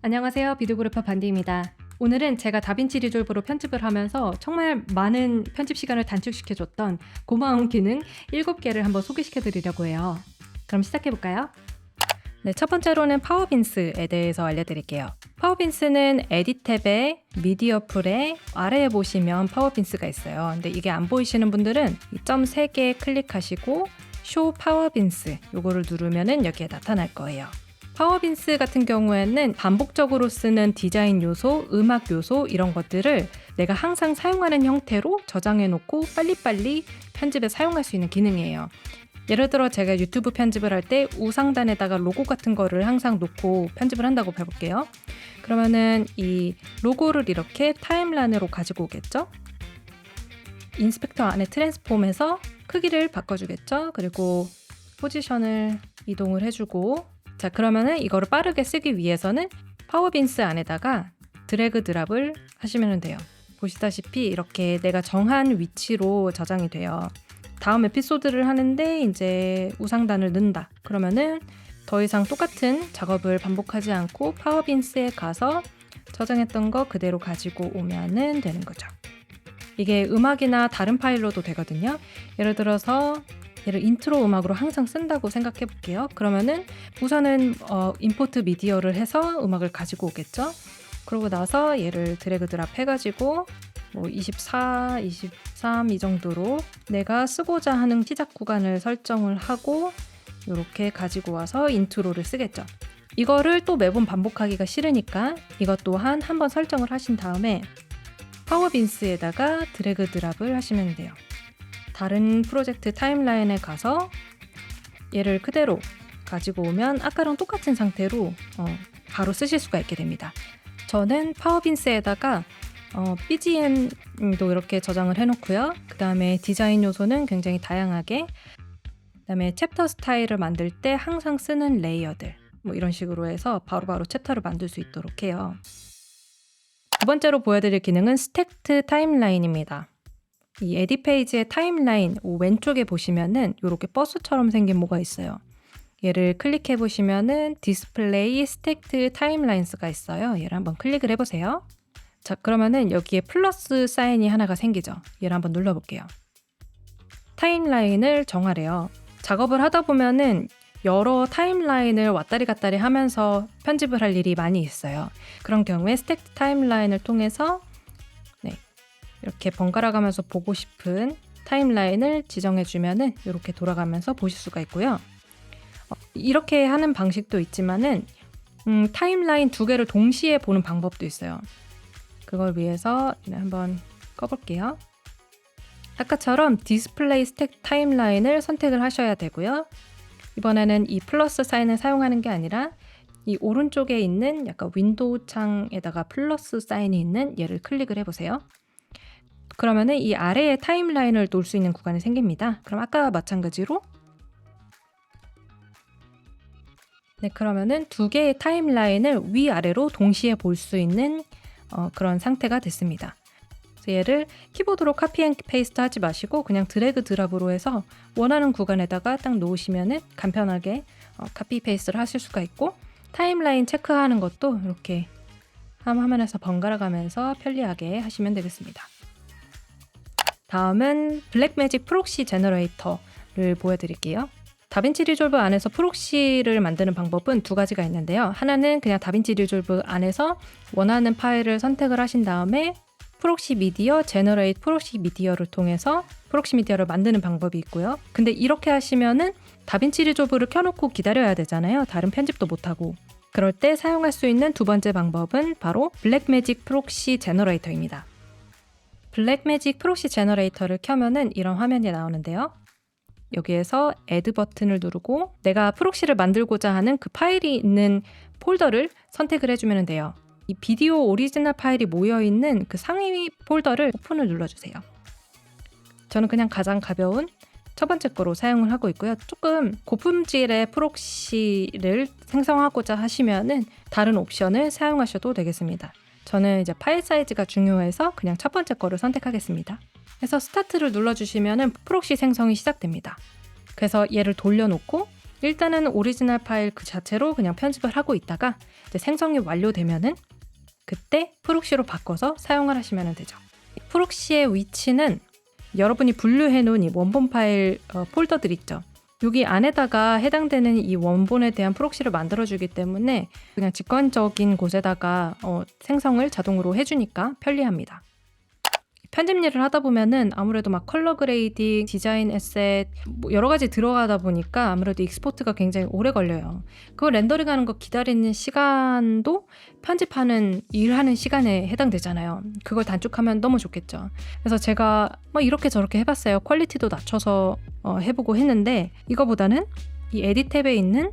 안녕하세요. 비디오그래퍼 반디입니다. 오늘은 제가 다빈치 리졸브로 편집을 하면서 정말 많은 편집 시간을 단축시켜줬던 고마운 기능 7개를 한번 소개시켜 드리려고 해요. 그럼 시작해볼까요? 네, 첫 번째로는 파워빈스에 대해서 알려드릴게요. 파워빈스는 에디트 탭에 미디어 풀에 아래에 보시면 파워빈스가 있어요. 근데 이게 안 보이시는 분들은 이 점 3개 클릭하시고 쇼 파워빈스 요거를 누르면은 여기에 나타날 거예요. 파워빈스 같은 경우에는 반복적으로 쓰는 디자인 요소, 음악 요소 이런 것들을 내가 항상 사용하는 형태로 저장해 놓고 빨리빨리 편집에 사용할 수 있는 기능이에요. 예를 들어 제가 유튜브 편집을 할 때 우상단에다가 로고 같은 거를 항상 놓고 편집을 한다고 해볼게요. 그러면은 이 로고를 이렇게 타임라인으로 가지고 오겠죠? 인스펙터 안에 트랜스폼해서 크기를 바꿔주겠죠? 그리고 포지션을 이동을 해주고 자, 그러면은 이거를 빠르게 쓰기 위해서는 파워빈스 안에다가 드래그 드랍을 하시면 돼요. 보시다시피 이렇게 내가 정한 위치로 저장이 돼요. 다음 에피소드를 하는데 이제 우상단을 넣는다. 그러면은 더 이상 똑같은 작업을 반복하지 않고 파워빈스에 가서 저장했던 거 그대로 가지고 오면은 되는 거죠. 이게 음악이나 다른 파일로도 되거든요. 예를 들어서 얘를 인트로 음악으로 항상 쓴다고 생각해 볼게요. 그러면은 우선은 임포트 미디어를 해서 음악을 가지고 오겠죠. 그러고 나서 얘를 드래그 드랍 해가지고 뭐 24, 23 이 정도로 내가 쓰고자 하는 시작 구간을 설정을 하고 이렇게 가지고 와서 인트로를 쓰겠죠. 이거를 또 매번 반복하기가 싫으니까 이것 또한 한번 설정을 하신 다음에 파워빈스에다가 드래그 드랍을 하시면 돼요. 다른 프로젝트 타임라인에 가서 얘를 그대로 가지고 오면 아까랑 똑같은 상태로 바로 쓰실 수가 있게 됩니다. 저는 파워빈스에다가 BGM도 이렇게 저장을 해놓고요. 그 다음에 디자인 요소는 굉장히 다양하게 그 다음에 챕터 스타일을 만들 때 항상 쓰는 레이어들 뭐 이런 식으로 해서 바로바로 챕터를 만들 수 있도록 해요. 두 번째로 보여드릴 기능은 스택트 타임라인입니다. 이 에디 페이지의 타임라인 왼쪽에 보시면은 이렇게 버스처럼 생긴 뭐가 있어요. 얘를 클릭해 보시면은 디스플레이 스택트 타임라인스가 있어요. 얘를 한번 클릭을 해보세요. 자, 그러면은 여기에 플러스 사인이 하나가 생기죠. 얘를 한번 눌러볼게요. 타임라인을 정하래요. 작업을 하다 보면은 여러 타임라인을 왔다리 갔다리 하면서 편집을 할 일이 많이 있어요. 그런 경우에 스택트 타임라인을 통해서 이렇게 번갈아 가면서 보고 싶은 타임라인을 지정해주면은 이렇게 돌아가면서 보실 수가 있고요. 이렇게 하는 방식도 있지만은 타임라인 2개를 동시에 보는 방법도 있어요. 그걸 위해서 한번 꺼볼게요. 아까처럼 디스플레이 스택 타임라인을 선택을 하셔야 되고요. 이번에는 이 플러스 사인을 사용하는 게 아니라 이 오른쪽에 있는 약간 윈도우 창에다가 플러스 사인이 있는 얘를 클릭을 해보세요. 그러면은 이 아래에 타임라인을 놓을 수 있는 구간이 생깁니다. 그럼 아까와 마찬가지로 그러면은 2개의 타임라인을 위아래로 동시에 볼 수 있는 그런 상태가 됐습니다. 그래서 얘를 키보드로 카피 앤 페이스트 하지 마시고 그냥 드래그 드랍으로 해서 원하는 구간에다가 딱 놓으시면은 간편하게 카피 페이스트를 하실 수가 있고 타임라인 체크하는 것도 이렇게 한 화면에서 번갈아 가면서 편리하게 하시면 되겠습니다. 다음은 블랙매직 프록시 제너레이터를 보여드릴게요. 다빈치 리졸브 안에서 프록시를 만드는 방법은 2가지가 있는데요. 하나는 그냥 다빈치 리졸브 안에서 원하는 파일을 선택을 하신 다음에 프록시 미디어, 제너레이트 프록시 미디어를 통해서 프록시 미디어를 만드는 방법이 있고요. 근데 이렇게 하시면은 다빈치 리졸브를 켜놓고 기다려야 되잖아요. 다른 편집도 못하고. 그럴 때 사용할 수 있는 2번째 방법은 바로 블랙매직 프록시 제너레이터입니다. 블랙매직 프록시 제너레이터를 켜면은 이런 화면이 나오는데요. 여기에서 애드 버튼을 누르고 내가 프록시를 만들고자 하는 그 파일이 있는 폴더를 선택을 해주면 돼요. 이 비디오 오리지널 파일이 모여있는 그 상위 폴더를 오픈을 눌러주세요. 저는 그냥 가장 가벼운 첫 번째 거로 사용을 하고 있고요. 조금 고품질의 프록시를 생성하고자 하시면은 다른 옵션을 사용하셔도 되겠습니다. 저는 이제 파일 사이즈가 중요해서 그냥 첫 번째 거를 선택하겠습니다. 그래서 스타트를 눌러주시면 프록시 생성이 시작됩니다. 그래서 얘를 돌려놓고 일단은 오리지널 파일 그 자체로 그냥 편집을 하고 있다가 이제 생성이 완료되면은 그때 프록시로 바꿔서 사용을 하시면 되죠. 프록시의 위치는 여러분이 분류해 놓은 이 원본 파일 폴더들 있죠. 여기 안에다가 해당되는 이 원본에 대한 프록시를 만들어주기 때문에 그냥 직관적인 곳에다가 생성을 자동으로 해주니까 편리합니다. 편집 일을 하다 보면은 아무래도 막 컬러 그레이딩, 디자인 에셋 뭐 여러 가지 들어가다 보니까 아무래도 익스포트가 굉장히 오래 걸려요. 그거 렌더링하는 거 기다리는 시간도 편집하는 일하는 시간에 해당되잖아요. 그걸 단축하면 너무 좋겠죠. 그래서 제가 뭐 이렇게 저렇게 해봤어요. 퀄리티도 낮춰서 해보고 했는데 이거보다는 이 에딧 탭에 있는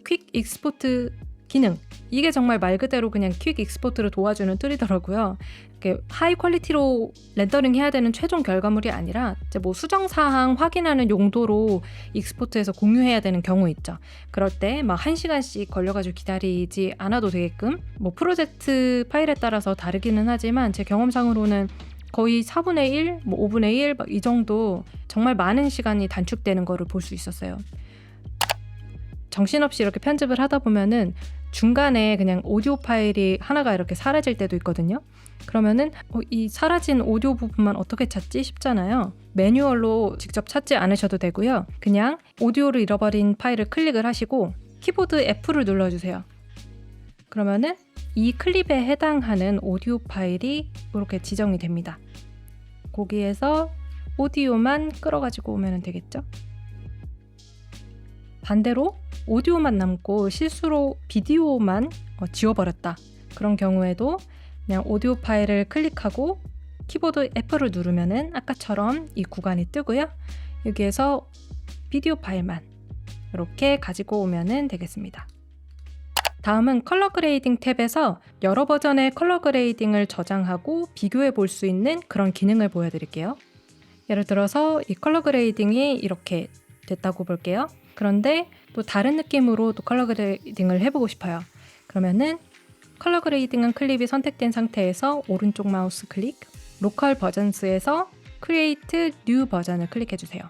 퀵 익스포트 기능, 이게 정말 말 그대로 그냥 퀵 익스포트를 도와주는 툴이더라고요. 하이 퀄리티로 렌더링 해야 되는 최종 결과물이 아니라 이제 뭐 수정사항 확인하는 용도로 익스포트해서 공유해야 되는 경우 있죠. 그럴 때 막 1시간씩 걸려가지고 기다리지 않아도 되게끔 뭐 프로젝트 파일에 따라서 다르기는 하지만 제 경험상으로는 거의 4분의 1, 뭐 5분의 1 이 정도 정말 많은 시간이 단축되는 거를 볼 수 있었어요. 정신없이 이렇게 편집을 하다 보면은 중간에 그냥 오디오 파일이 하나가 이렇게 사라질 때도 있거든요. 그러면은 이 사라진 오디오 부분만 어떻게 찾지 싶잖아요. 매뉴얼로 직접 찾지 않으셔도 되고요. 그냥 오디오를 잃어버린 파일을 클릭을 하시고 키보드 F를 눌러주세요. 그러면은 이 클립에 해당하는 오디오 파일이 이렇게 지정이 됩니다. 거기에서 오디오만 끌어가지고 오면 되겠죠. 반대로 오디오만 남고 실수로 비디오만 지워버렸다. 그런 경우에도 그냥 오디오 파일을 클릭하고 키보드 F를 누르면은 아까처럼 이 구간이 뜨고요. 여기에서 비디오 파일만 이렇게 가지고 오면 되겠습니다. 다음은 컬러 그레이딩 탭에서 여러 버전의 컬러 그레이딩을 저장하고 비교해 볼 수 있는 그런 기능을 보여드릴게요. 예를 들어서 이 컬러 그레이딩이 이렇게 됐다고 볼게요. 그런데 또 다른 느낌으로 또 컬러 그레이딩을 해보고 싶어요. 그러면은 컬러 그레이딩한 클립이 선택된 상태에서 오른쪽 마우스 클릭, 로컬 버전스에서 Create New 버전을 클릭해 주세요.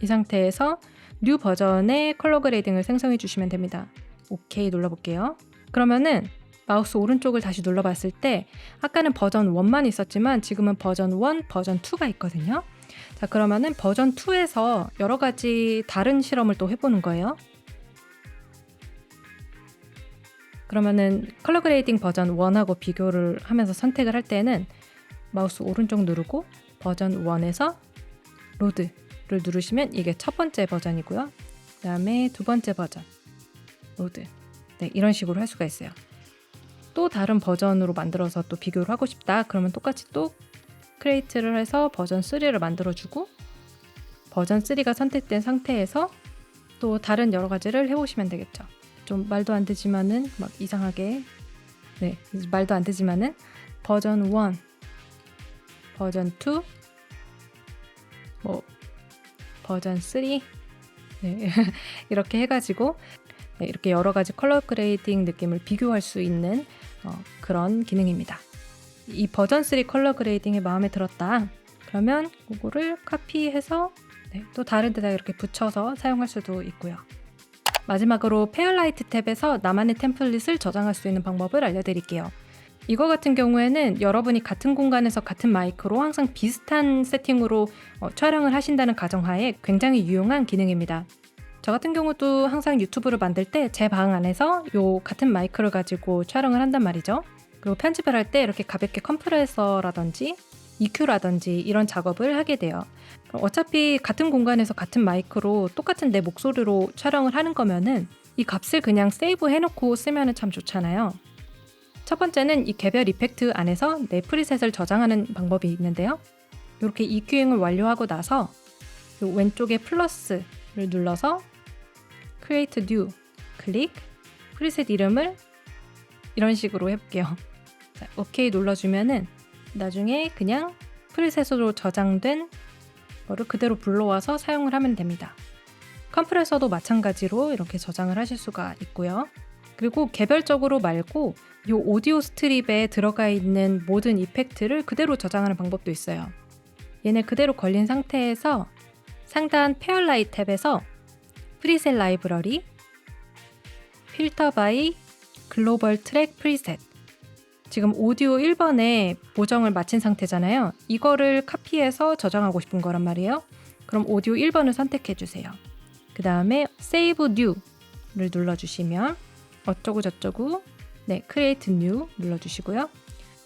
이 상태에서 New 버전의 컬러 그레이딩을 생성해 주시면 됩니다. 오케이 눌러볼게요. 그러면은 마우스 오른쪽을 다시 눌러봤을 때 아까는 버전 1만 있었지만 지금은 버전 1, 버전 2가 있거든요. 자, 그러면은 버전 2에서 여러 가지 다른 실험을 또 해보는 거예요. 그러면은 컬러 그레이딩 버전 1하고 비교를 하면서 선택을 할 때는 마우스 오른쪽 누르고 버전 1에서 로드를 누르시면 이게 첫 번째 버전이고요. 그 다음에 두 번째 버전, 로드. 네, 이런 식으로 할 수가 있어요. 또 다른 버전으로 만들어서 또 비교를 하고 싶다. 그러면 똑같이 또 크리에이트를 해서 버전 3를 만들어주고 버전 3가 선택된 상태에서 또 다른 여러 가지를 해보시면 되겠죠. 좀 말도 안 되지만은 막 이상하게 말도 안 되지만은 버전 1, 버전 2, 뭐 버전 3 이렇게 해가지고 이렇게 여러 가지 컬러 그레이딩 느낌을 비교할 수 있는 그런 기능입니다. 이 버전 3 컬러 그레이딩이 마음에 들었다. 그러면 그거를 카피해서 또 다른 데다 이렇게 붙여서 사용할 수도 있고요. 마지막으로 페어라이트 탭에서 나만의 템플릿을 저장할 수 있는 방법을 알려드릴게요. 이거 같은 경우에는 여러분이 같은 공간에서 같은 마이크로 항상 비슷한 세팅으로 촬영을 하신다는 가정하에 굉장히 유용한 기능입니다. 저 같은 경우도 항상 유튜브를 만들 때 제 방 안에서 요 같은 마이크를 가지고 촬영을 한단 말이죠. 그리고 편집을 할 때 이렇게 가볍게 컴프레서라든지 EQ라든지 이런 작업을 하게 돼요. 어차피 같은 공간에서 같은 마이크로 똑같은 내 목소리로 촬영을 하는 거면은 이 값을 그냥 세이브 해놓고 쓰면 참 좋잖아요. 첫 번째는 이 개별 이펙트 안에서 내 프리셋을 저장하는 방법이 있는데요. 이렇게 EQ잉을 완료하고 나서 요 왼쪽에 플러스를 눌러서 Create New 클릭, 프리셋 이름을 이런 식으로 해볼게요. 자, 오케이 눌러주면은 나중에 그냥 프리셋으로 저장된 거를 그대로 불러와서 사용을 하면 됩니다. 컴프레서도 마찬가지로 이렇게 저장을 하실 수가 있고요. 그리고 개별적으로 말고 이 오디오 스트립에 들어가 있는 모든 이펙트를 그대로 저장하는 방법도 있어요. 얘네 그대로 걸린 상태에서 상단 페어라이트 탭에서 프리셋 라이브러리, 필터 바이 글로벌 트랙 프리셋. 지금 오디오 1번에 보정을 마친 상태잖아요. 이거를 카피해서 저장하고 싶은 거란 말이에요. 그럼 오디오 1번을 선택해 주세요. 그 다음에 Save New를 눌러주시면 어쩌고 저쩌고 네, Create New 눌러주시고요.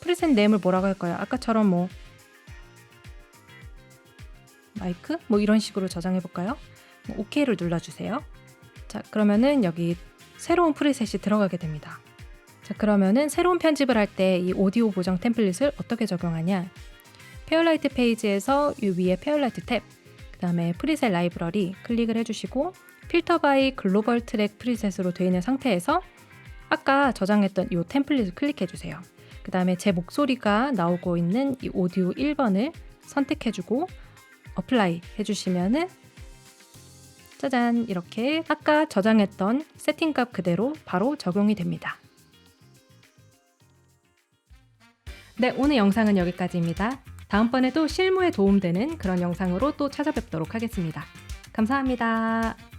프리셋 네임을 뭐라고 할까요? 아까처럼 뭐 마이크? 뭐 이런 식으로 저장해 볼까요? OK를 눌러주세요. 자, 그러면은 여기 새로운 프리셋이 들어가게 됩니다. 자, 그러면은 새로운 편집을 할 때 이 오디오 보정 템플릿을 어떻게 적용하냐? 페어라이트 페이지에서 이 위에 페어라이트 탭, 그 다음에 프리셋 라이브러리 클릭을 해주시고 필터 바이 글로벌 트랙 프리셋으로 되어 있는 상태에서 아까 저장했던 이 템플릿을 클릭해 주세요. 그 다음에 제 목소리가 나오고 있는 이 오디오 1번을 선택해주고 어플라이 해주시면은 짜잔, 이렇게 아까 저장했던 세팅값 그대로 바로 적용이 됩니다. 네, 오늘 영상은 여기까지입니다. 다음번에도 실무에 도움되는 그런 영상으로 또 찾아뵙도록 하겠습니다. 감사합니다.